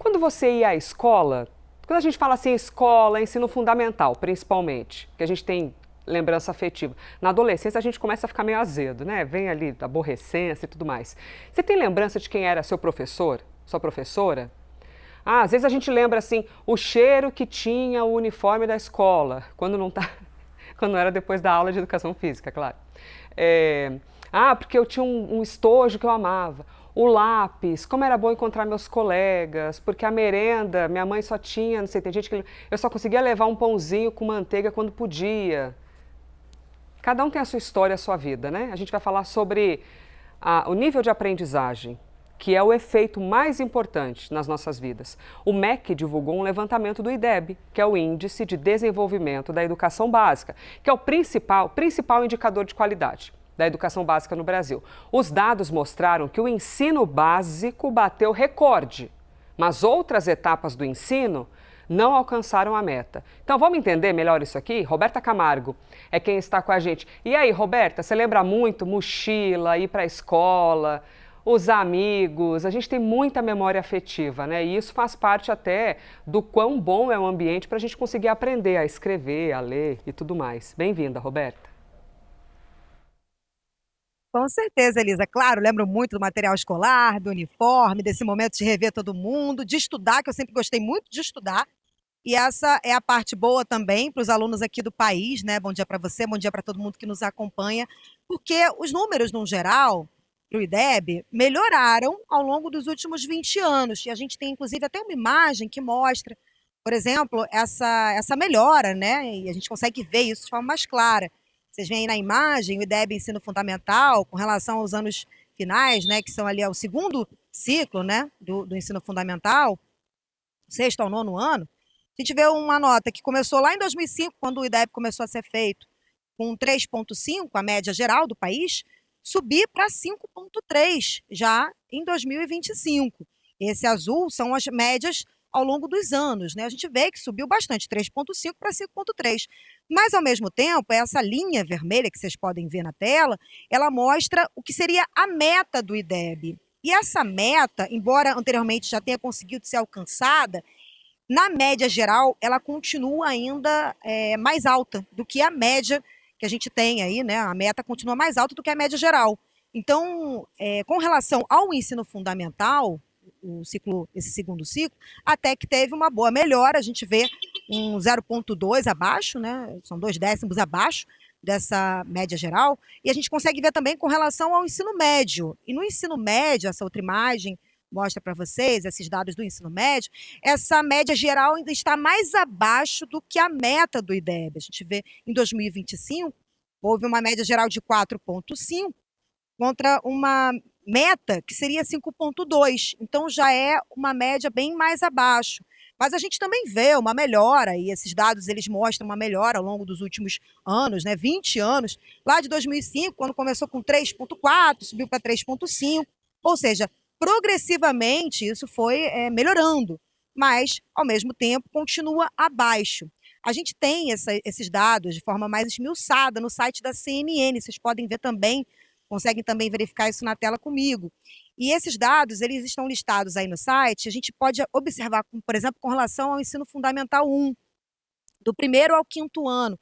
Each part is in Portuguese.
Quando você ia à escola, quando a gente fala assim escola, ensino fundamental, principalmente, que a gente tem lembrança afetiva. Na adolescência a gente começa a ficar meio azedo, né? Vem ali a aborrecência e tudo mais. Você tem lembrança de quem era seu professor, sua professora? Ah, às vezes a gente lembra assim o cheiro que tinha o uniforme da escola, quando não tá, quando era depois da aula de educação física, claro. É, porque eu tinha um estojo que eu amava. O lápis, como era bom encontrar meus colegas, porque a merenda, minha mãe só tinha, não sei, tem gente que eu só conseguia levar um pãozinho com manteiga quando podia. Cada um tem a sua história, a sua vida, né? A gente vai falar sobre o nível de aprendizagem, que é o efeito mais importante nas nossas vidas. O MEC divulgou um levantamento do IDEB, que é o Índice de Desenvolvimento da Educação Básica, que é o principal indicador de qualidade da educação básica no Brasil. Os dados mostraram que o ensino básico bateu recorde, mas outras etapas do ensino não alcançaram a meta. Então vamos entender melhor isso aqui? Roberta Camargo é quem está com a gente. E aí, Roberta, você lembra muito mochila, ir para a escola, os amigos? A gente tem muita memória afetiva, né? E isso faz parte até do quão bom é o ambiente para a gente conseguir aprender a escrever, a ler e tudo mais. Bem-vinda, Roberta. Com certeza, Elisa. Claro, lembro muito do material escolar, do uniforme, desse momento de rever todo mundo, de estudar, que eu sempre gostei muito de estudar. E essa é a parte boa também para os alunos aqui do país, né? Bom dia para você, bom dia para todo mundo que nos acompanha, porque os números, no geral, para o IDEB, melhoraram ao longo dos últimos 20 anos. E a gente tem, inclusive, até uma imagem que mostra, por exemplo, essa melhora, né? E a gente consegue ver isso de forma mais clara. Vocês veem aí na imagem o IDEB Ensino Fundamental, com relação aos anos finais, né? Que são ali o segundo ciclo, né? Do ensino fundamental, sexto ao nono ano. A gente vê uma nota que começou lá em 2005, quando o IDEB começou a ser feito, com 3,5, a média geral do país, subir para 5,3 já em 2025. Esse azul são as médias ao longo dos anos, né? A gente vê que subiu bastante, 3,5 para 5,3. Mas, ao mesmo tempo, essa linha vermelha que vocês podem ver na tela, ela mostra o que seria a meta do IDEB. E essa meta, embora anteriormente já tenha conseguido ser alcançada, na média geral, ela continua ainda mais alta do que a média que a gente tem aí, né? A meta continua mais alta do que a média geral. Então, com relação ao ensino fundamental, esse segundo ciclo, até que teve uma boa melhora. A gente vê um 0,2 abaixo, né? São 0,2 abaixo dessa média geral. E a gente consegue ver também com relação ao ensino médio. E no ensino médio, essa outra imagem mostra para vocês, esses dados do ensino médio, essa média geral ainda está mais abaixo do que a meta do IDEB. A gente vê em 2025, houve uma média geral de 4,5 contra uma meta que seria 5,2. Então já é uma média bem mais abaixo. Mas a gente também vê uma melhora, e esses dados eles mostram uma melhora ao longo dos últimos anos, né, 20 anos, lá de 2005, quando começou com 3,4, subiu para 3,5, ou seja, progressivamente isso foi melhorando, mas, ao mesmo tempo, continua abaixo. A gente tem esses dados de forma mais esmiuçada no site da CNN, vocês podem ver também, conseguem também verificar isso na tela comigo. E esses dados, eles estão listados aí no site, a gente pode observar, por exemplo, com relação ao ensino fundamental 1, do primeiro ao quinto ano.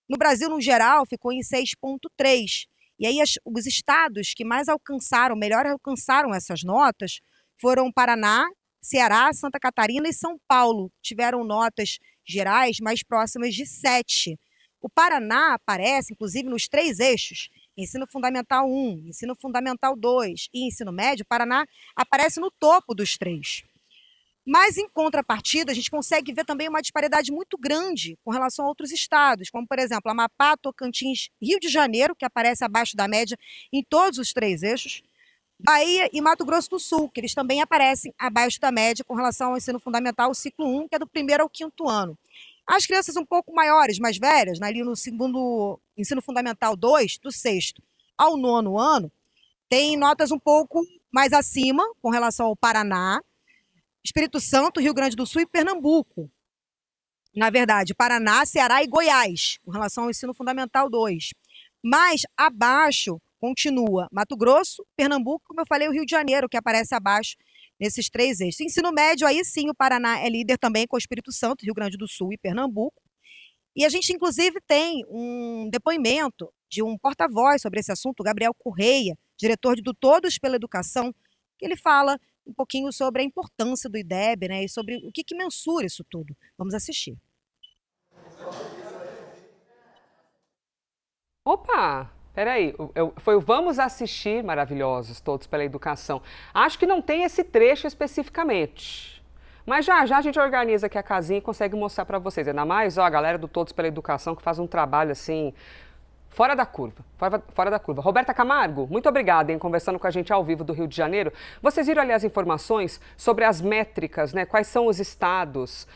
No Brasil, no geral, ficou em 6,3. E aí os estados que mais alcançaram, melhor alcançaram essas notas, foram Paraná, Ceará, Santa Catarina e São Paulo. Tiveram notas gerais mais próximas de 7. O Paraná aparece, inclusive, nos 3 eixos, ensino fundamental 1, ensino fundamental 2 e ensino médio. O Paraná aparece no topo dos 3. Mas, em contrapartida, a gente consegue ver também uma disparidade muito grande com relação a outros estados, como, por exemplo, Amapá, Tocantins, Rio de Janeiro, que aparece abaixo da média em todos os 3 eixos, Bahia e Mato Grosso do Sul, que eles também aparecem abaixo da média com relação ao ensino fundamental, o ciclo 1, que é do primeiro ao quinto ano. As crianças um pouco maiores, mais velhas, ali no segundo ensino fundamental 2, do sexto ao nono ano, têm notas um pouco mais acima com relação ao Paraná, Espírito Santo, Rio Grande do Sul e Pernambuco. Na verdade, Paraná, Ceará e Goiás, com relação ao ensino fundamental 2. Mas abaixo continua Mato Grosso, Pernambuco, como eu falei, o Rio de Janeiro, que aparece abaixo, nesses 3 eixos. Ensino médio, aí sim, o Paraná é líder também com o Espírito Santo, Rio Grande do Sul e Pernambuco. E a gente, inclusive, tem um depoimento de um porta-voz sobre esse assunto, o Gabriel Correia, diretor do Todos pela Educação, que ele fala um pouquinho sobre a importância do IDEB, né, e sobre o que mensura isso tudo. Vamos assistir. Opa! Peraí, foi o Vamos Assistir Maravilhosos, Todos pela Educação. Acho que não tem esse trecho especificamente. Mas já já a gente organiza aqui a casinha e consegue mostrar para vocês. Ainda mais, ó, a galera do Todos pela Educação que faz um trabalho assim, fora da curva, fora da curva. Roberta Camargo, muito obrigada, hein, conversando com a gente ao vivo do Rio de Janeiro. Vocês viram ali as informações sobre as métricas, né? Quais são os estados,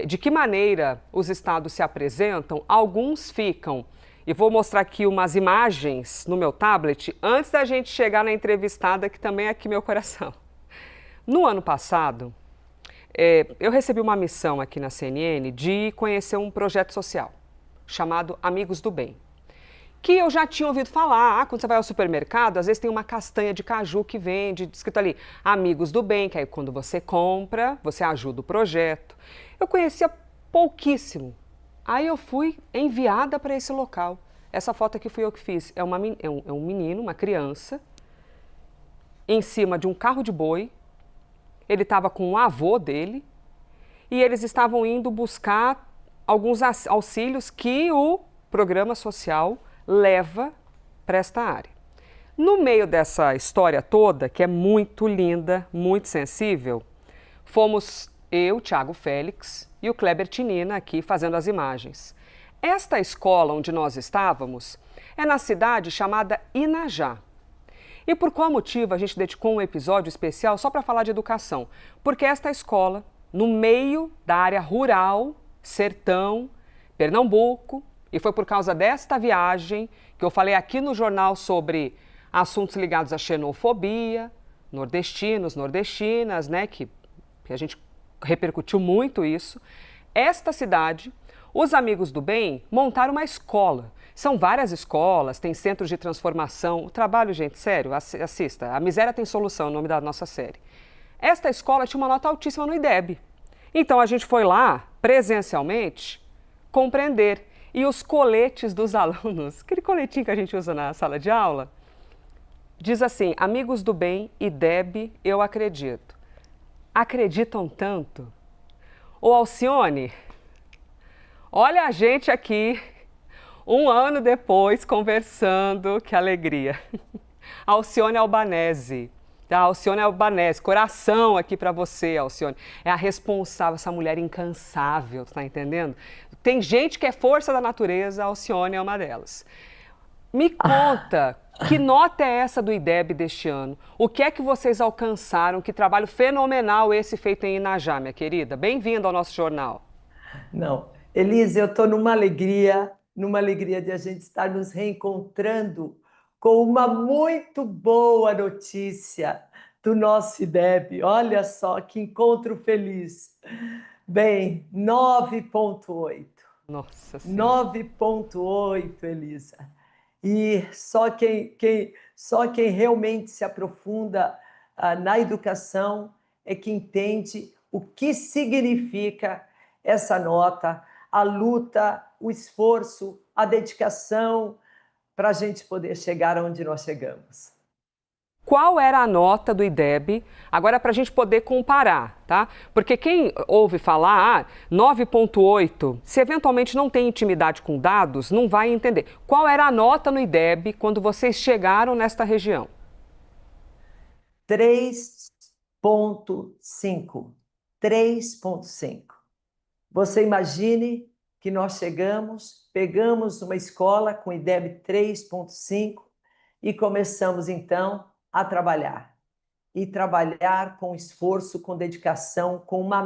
de que maneira os estados se apresentam? Alguns ficam. E vou mostrar aqui umas imagens no meu tablet antes da gente chegar na entrevistada, que também é aqui meu coração. No ano passado, eu recebi uma missão aqui na CNN de conhecer um projeto social chamado Amigos do Bem, que eu já tinha ouvido falar. Quando você vai ao supermercado, às vezes tem uma castanha de caju que vende, escrito ali, Amigos do Bem, que aí quando você compra, você ajuda o projeto. Eu conhecia pouquíssimo. Aí eu fui enviada para esse local. Essa foto aqui fui eu que fiz. É um menino, uma criança, em cima de um carro de boi. Ele estava com o avô dele e eles estavam indo buscar alguns auxílios que o programa social leva para esta área. No meio dessa história toda, que é muito linda, muito sensível, fomos eu, Thiago Félix e o Kleber Tinina aqui fazendo as imagens. Esta escola onde nós estávamos é na cidade chamada Inajá. E por qual motivo a gente dedicou um episódio especial só para falar de educação? Porque esta escola, no meio da área rural, sertão, Pernambuco, e foi por causa desta viagem que eu falei aqui no jornal sobre assuntos ligados à xenofobia, nordestinos, nordestinas, né, que a gente repercutiu muito isso. Esta cidade, os Amigos do Bem montaram uma escola. São várias escolas, tem centros de transformação. O trabalho, gente, sério, assista. A Miséria Tem Solução, é o nome da nossa série. Esta escola tinha uma nota altíssima no IDEB. Então a gente foi lá, presencialmente, compreender. E os coletes dos alunos, aquele coletinho que a gente usa na sala de aula, diz assim, Amigos do Bem, IDEB, eu acredito. Acreditam tanto? Ô Alcione, olha a gente aqui, um ano depois, conversando, que alegria. Alcione Albanese, tá? Alcione Albanese, coração aqui para você, Alcione. É a responsável, essa mulher incansável, tá entendendo? Tem gente que é força da natureza, a Alcione é uma delas. Me conta, que nota é essa do IDEB deste ano? O que é que vocês alcançaram? Que trabalho fenomenal esse feito em Inajá, minha querida. Bem-vindo ao nosso jornal. Não, Elise, eu estou numa alegria de a gente estar nos reencontrando com uma muito boa notícia do nosso IDEB. Olha só que encontro feliz. Bem, 9,8. Nossa Senhora. 9,8, Elisa. E só quem realmente se aprofunda na educação é que entende o que significa essa nota, a luta, o esforço, a dedicação para a gente poder chegar onde nós chegamos. Qual era a nota do IDEB? Agora, para a gente poder comparar, tá? Porque quem ouve falar 9,8, se eventualmente não tem intimidade com dados, não vai entender. Qual era a nota no IDEB quando vocês chegaram nesta região? 3,5. 3,5. Você imagine que nós pegamos uma escola com IDEB 3,5 e começamos então a trabalhar. E trabalhar com esforço, com dedicação, com uma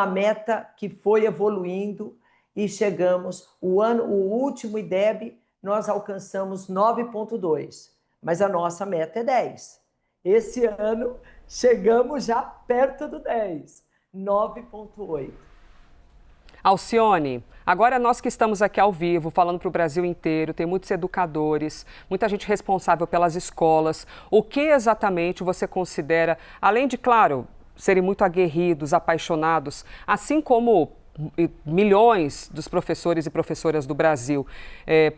meta que foi evoluindo e chegamos, o último IDEB, nós alcançamos 9,2, mas a nossa meta é 10. Esse ano chegamos já perto do 10, 9,8. Alcione, agora nós que estamos aqui ao vivo, falando para o Brasil inteiro, tem muitos educadores, muita gente responsável pelas escolas. O que exatamente você considera, além de, claro, serem muito aguerridos, apaixonados, assim como milhões dos professores e professoras do Brasil,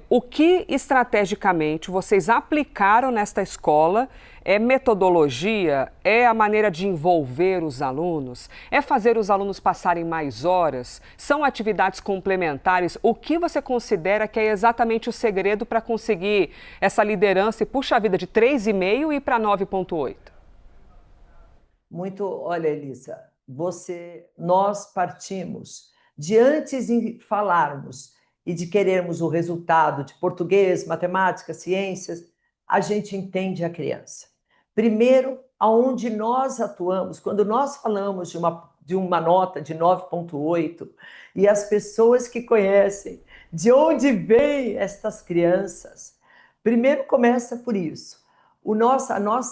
o que estrategicamente vocês aplicaram nesta escola? É metodologia? É a maneira de envolver os alunos? É fazer os alunos passarem mais horas? São atividades complementares? O que você considera que é exatamente o segredo para conseguir essa liderança e puxa a vida de 3,5 e ir para 9,8? Olha, Elisa, nós partimos de antes de falarmos e de querermos o resultado de português, matemática, ciências, a gente entende a criança. Primeiro, aonde nós atuamos, quando nós falamos de uma nota de 9,8 e as pessoas que conhecem de onde vêm estas crianças, primeiro começa por isso.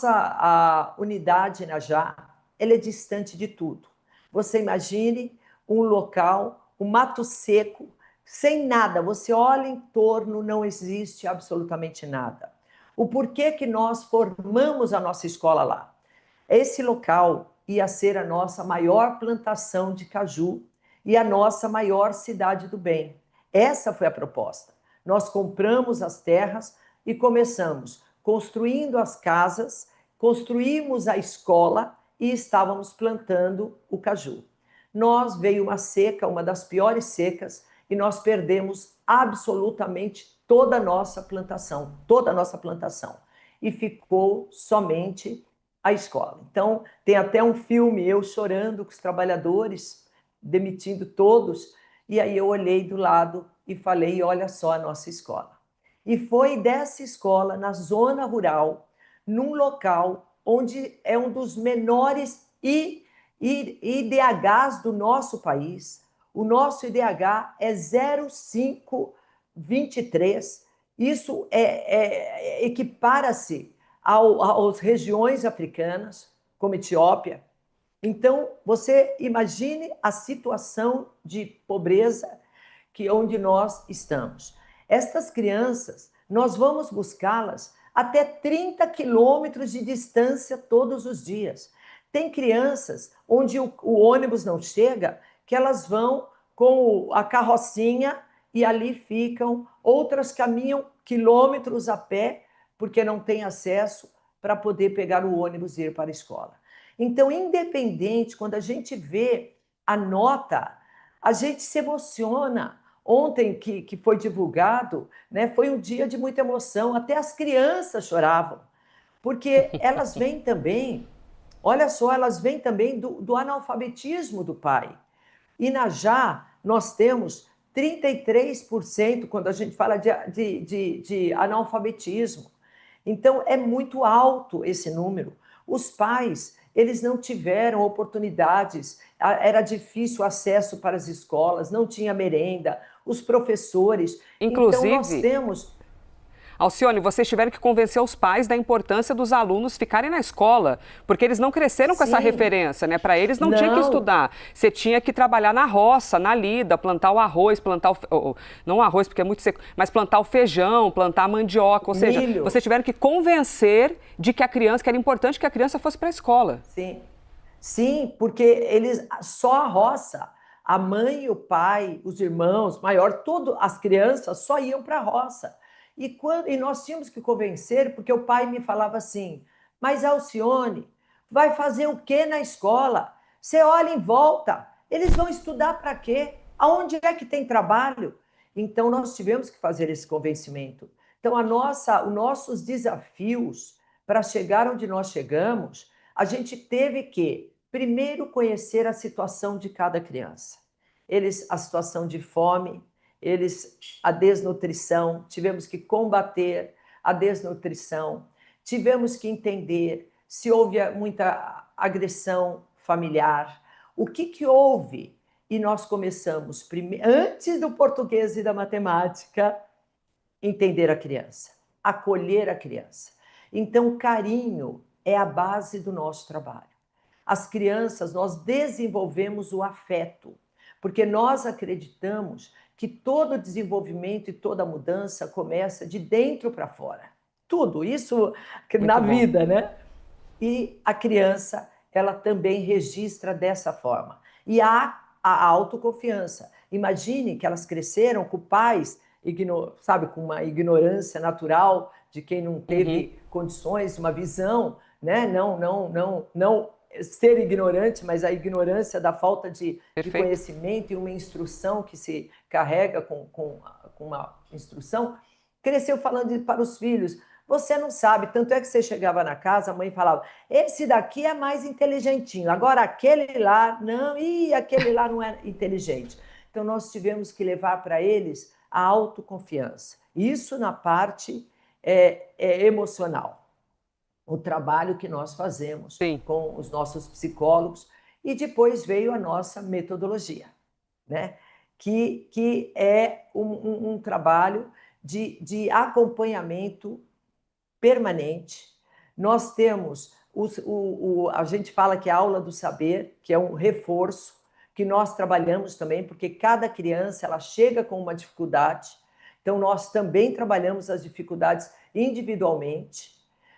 A unidade Inajá, ela é distante de tudo. Você imagine um local, um mato seco, sem nada. Você olha em torno, não existe absolutamente nada. O porquê que nós formamos a nossa escola lá? Esse local ia ser a nossa maior plantação de caju e a nossa maior cidade do bem. Essa foi a proposta. Nós compramos as terras e começamos construindo as casas, construímos a escola e estávamos plantando o caju. Veio uma seca, uma das piores secas, e nós perdemos absolutamente toda a nossa plantação, e ficou somente a escola. Então, tem até um filme, eu chorando com os trabalhadores, demitindo todos, e aí eu olhei do lado e falei, olha só a nossa escola. E foi dessa escola, na zona rural, num local onde é um dos menores IDHs do nosso país. O nosso IDH é 0,523. Isso equipara-se às regiões africanas, como Etiópia. Então, você imagine a situação de pobreza onde nós estamos. Estas crianças, nós vamos buscá-las até 30 quilômetros de distância todos os dias. Tem crianças onde o ônibus não chega, que elas vão com a carrocinha e ali ficam. Outras caminham quilômetros a pé, porque não têm acesso para poder pegar o ônibus e ir para a escola. Então, independente, quando a gente vê a nota, a gente se emociona. Ontem, que foi divulgado, né, foi um dia de muita emoção, até as crianças choravam, porque elas vêm também, olha só, elas vêm também do analfabetismo do pai. Inajá, nós temos 33% quando a gente fala de analfabetismo. Então, é muito alto esse número. Os pais, eles não tiveram oportunidades, era difícil o acesso para as escolas, não tinha merenda, os professores. Inclusive, então, nós temos... Alcione, vocês tiveram que convencer os pais da importância dos alunos ficarem na escola, porque eles não cresceram com essa referência, né? Para eles não tinha que estudar. Você tinha que trabalhar na roça, na lida, plantar o arroz, não o arroz porque é muito seco, mas plantar o feijão, plantar a mandioca, ou seja, milho. Vocês tiveram que convencer de que que era importante que a criança fosse para a escola. Sim, porque só a roça, a mãe, o pai, os irmãos, as crianças só iam para a roça. E nós tínhamos que convencer, porque o pai me falava assim, mas Alcione, vai fazer o quê na escola? Você olha em volta, eles vão estudar para quê? Aonde é que tem trabalho? Então, nós tivemos que fazer esse convencimento. Então, os nossos desafios para chegar onde nós chegamos, a gente teve que, primeiro, conhecer a situação de cada criança. A situação de fome, a desnutrição, tivemos que combater a desnutrição, tivemos que entender se houve muita agressão familiar, o que houve. E nós começamos, antes do português e da matemática, entender a criança, acolher a criança. Então, carinho é a base do nosso trabalho. As crianças, nós desenvolvemos o afeto, porque nós acreditamos que todo desenvolvimento e toda mudança começa de dentro para fora. Tudo, isso na vida, né? E a criança, ela também registra dessa forma. E há a autoconfiança. Imagine que elas cresceram com pais, sabe, com uma ignorância natural de quem não teve condições, uma visão, né? Não ser ignorante, mas a ignorância da falta de conhecimento e uma instrução que se carrega com uma instrução, cresceu falando para os filhos: você não sabe, tanto é que você chegava na casa, a mãe falava: esse daqui é mais inteligentinho, agora aquele lá não, aquele lá não é inteligente. Então nós tivemos que levar para eles a autoconfiança. Isso na parte emocional. O trabalho que nós fazemos com os nossos psicólogos, e depois veio a nossa metodologia, né? Que é um trabalho de acompanhamento permanente. Nós temos, a gente fala que é a aula do saber, que é um reforço, que nós trabalhamos também, porque cada criança ela chega com uma dificuldade, então nós também trabalhamos as dificuldades individualmente.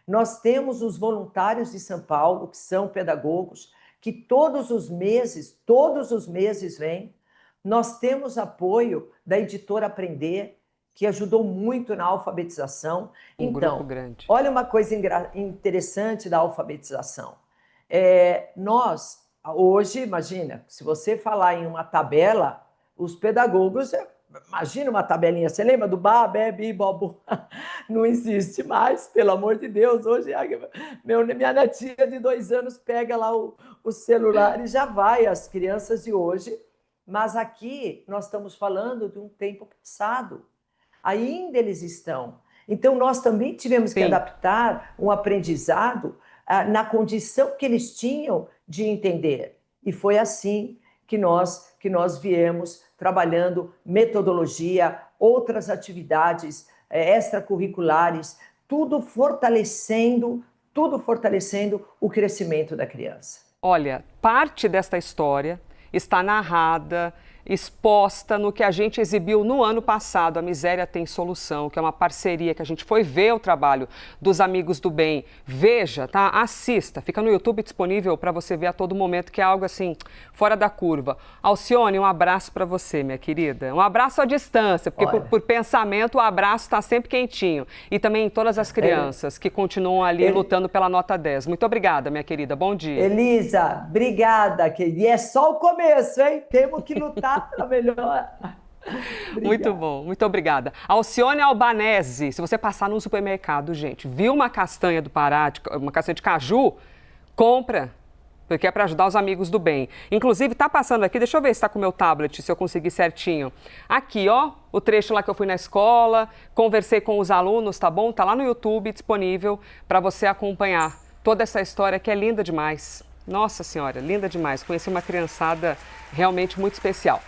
Nós temos os voluntários de São Paulo, que são pedagogos, que todos os meses vêm. Nós temos apoio da editora Aprender, que ajudou muito na alfabetização. Então, olha uma coisa interessante da alfabetização. Nós, hoje, imagina, se você falar em uma tabela, os pedagogos... Imagina uma tabelinha, você lembra do Bá, Bé, Bi, Bobo? Não existe mais, pelo amor de Deus. Hoje, minha netinha de 2 anos pega lá o celular e já vai, as crianças de hoje. Mas aqui nós estamos falando de um tempo passado. Ainda eles estão. Então, nós também tivemos que adaptar um aprendizado na condição que eles tinham de entender. E foi assim que nós viemos trabalhando metodologia, outras atividades extracurriculares, tudo fortalecendo o crescimento da criança. Olha, parte desta história está narrada, exposta no que a gente exibiu no ano passado, A Miséria Tem Solução, que é uma parceria que a gente foi ver o trabalho dos Amigos do Bem. Veja, tá? Assista, fica no YouTube disponível para você ver a todo momento, que é algo assim, fora da curva. Alcione, um abraço para você, minha querida. Um abraço à distância, porque por pensamento o abraço está sempre quentinho. E também todas as crianças que continuam ali lutando pela nota 10. Muito obrigada, minha querida. Bom dia. Elisa, obrigada, querida. E é só o começo, hein? Temos que lutar pela melhor. Muito bom, muito obrigada. Alcione Albanese, se você passar no supermercado, gente, viu uma castanha do Pará, uma castanha de caju, compra, porque é para ajudar os amigos do bem. Inclusive, tá passando aqui, deixa eu ver se está com o meu tablet, se eu conseguir certinho. Aqui, ó, o trecho lá que eu fui na escola, conversei com os alunos, tá bom? Tá lá no YouTube disponível para você acompanhar toda essa história que é linda demais. Nossa Senhora, linda demais. Conheci uma criançada realmente muito especial.